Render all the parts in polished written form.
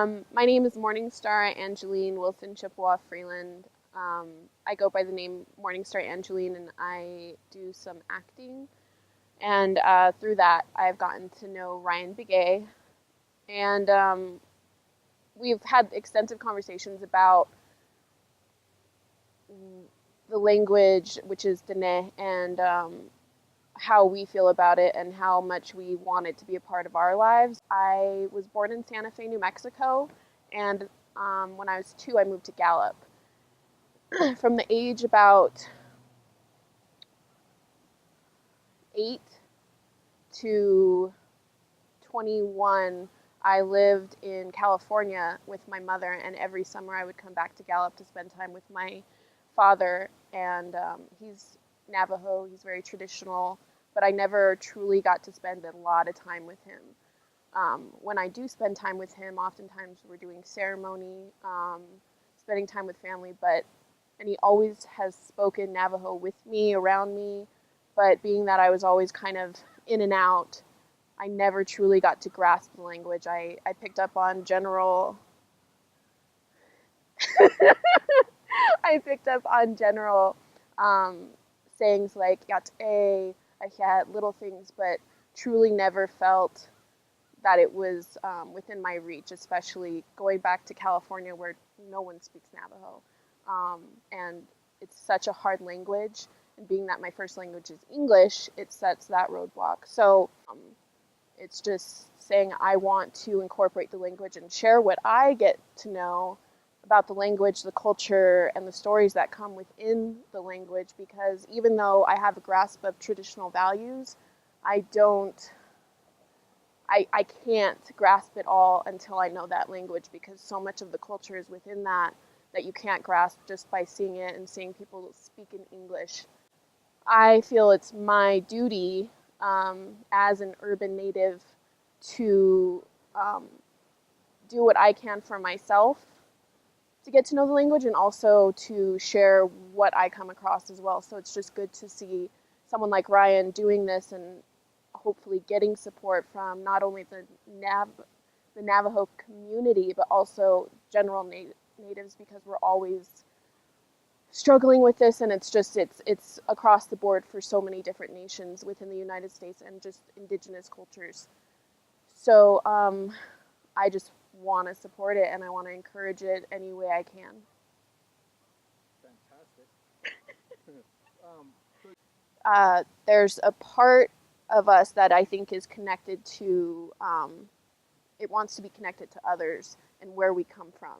My name is MorningStar Angeline Wilson Chippewa Freeland. I go by the name MorningStar Angeline, and I do some acting. And through that, I've gotten to know Ryan Begay, and we've had extensive conversations about the language, which is Dene, and how we feel about it and how much we want it to be a part of our lives. I was born in Santa Fe, New Mexico, and when I was 2, I moved to Gallup. From the age about 8 to 21, I lived in California with my mother, and every summer I would come back to Gallup to spend time with my father, and he's Navajo, he's very traditional, but I never truly got to spend a lot of time with him. When I do spend time with him, oftentimes we're doing ceremony, spending time with family, and he always has spoken Navajo with me, around me, but being that I was always kind of in and out, I never truly got to grasp the language. I picked up on general I picked up on general sayings like yat a, ahyat, little things, but truly never felt that it was within my reach, especially going back to California where no one speaks Navajo. And it's such a hard language, and being that my first language is English, it sets that roadblock. So it's just saying I want to incorporate the language and share what I get to know about the language, the culture, and the stories that come within the language, because even though I have a grasp of traditional values, I can't grasp it all until I know that language, because so much of the culture is within that you can't grasp just by seeing it and seeing people speak in English. I feel it's my duty as an urban native to do what I can for myself to get to know the language, and also to share what I come across as well. So it's just good to see someone like Ryan doing this and hopefully getting support from not only the Navajo community, but also general natives, because we're always struggling with this, and it's across the board for so many different nations within the United States and just indigenous cultures. So I just want to support it, and I want to encourage it any way I can. Fantastic. There's a part of us that I think is connected to, it wants to be connected to others and where we come from,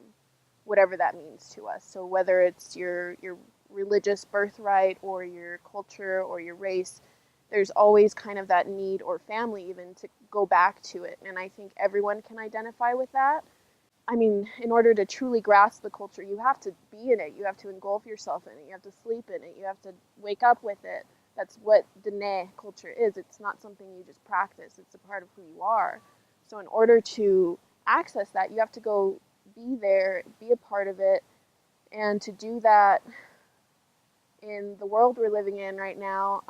whatever that means to us. So whether it's your religious birthright or your culture or your race, there's always kind of that need, or family even, to go back to it. And I think everyone can identify with that. I mean, in order to truly grasp the culture, you have to be in it. You have to engulf yourself in it. You have to sleep in it. You have to wake up with it. That's what Dene culture is. It's not something you just practice. It's a part of who you are. So in order to access that, you have to go be there, be a part of it. And to do that in the world we're living in right now,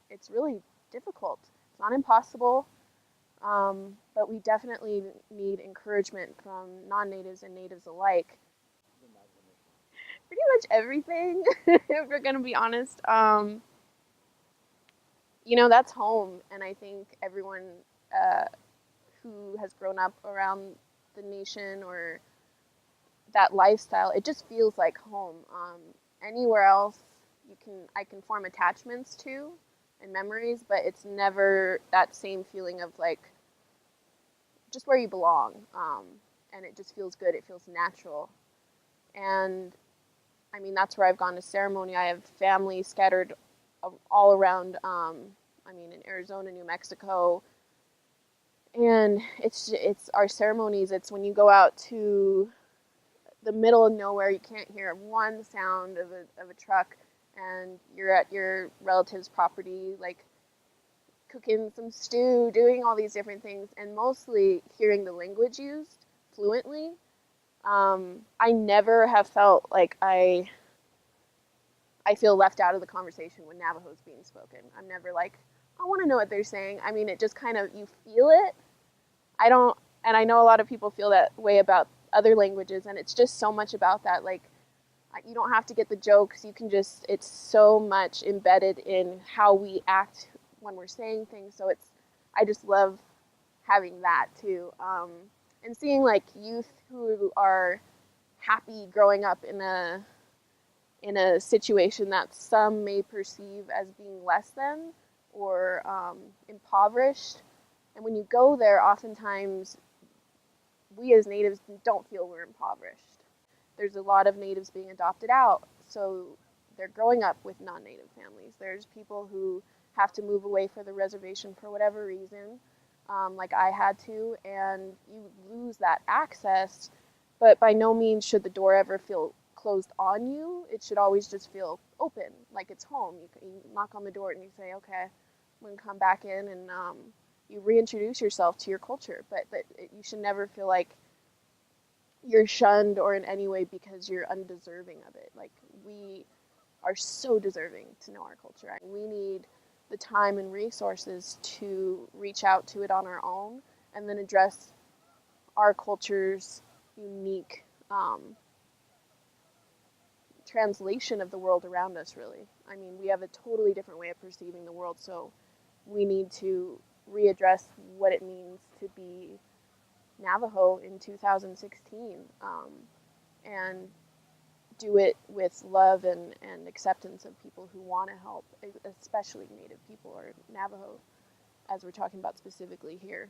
it's really difficult. It's not impossible, but we definitely need encouragement from non-natives and natives alike. Pretty much everything, if we're going to be honest. That's home, and I think everyone who has grown up around the nation or that lifestyle, it just feels like home. Anywhere else I can form attachments to and memories, but it's never that same feeling of like just where you belong. And it just feels good. It feels natural. And I mean, that's where I've gone to ceremony. I have family scattered all around, in Arizona, New Mexico. And it's our ceremonies. It's when you go out to the middle of nowhere, you can't hear one sound of a truck, and you're at your relative's property, like cooking some stew, doing all these different things, and mostly hearing the language used fluently. I never have felt like I feel left out of the conversation when Navajo is being spoken. I'm never like, I want to know what they're saying. I mean, it just kind of, you feel it. I And I know a lot of people feel that way about other languages, and it's just so much about that. Like, you don't have to get the jokes. You can just, it's so much embedded in how we act when we're saying things. So I just love having that too. And seeing like youth who are happy growing up in a situation that some may perceive as being less than or impoverished. And when you go there, oftentimes we as natives don't feel we're impoverished. There's a lot of natives being adopted out, so they're growing up with non-native families. There's people who have to move away for the reservation for whatever reason, like I had to, and you lose that access. But by no means should the door ever feel closed on you. It should always just feel open, like it's home. You knock on the door and you say, okay, I'm going to come back in, and you reintroduce yourself to your culture. But you should never feel like you're shunned or in any way because you're undeserving of it. Like, we are so deserving to know our culture. We need the time and resources to reach out to it on our own and then address our culture's unique translation of the world around us, really. I mean, we have a totally different way of perceiving the world, so we need to readdress what it means to be Navajo in 2016, and do it with love and acceptance of people who want to help, especially Native people or Navajo, as we're talking about specifically here.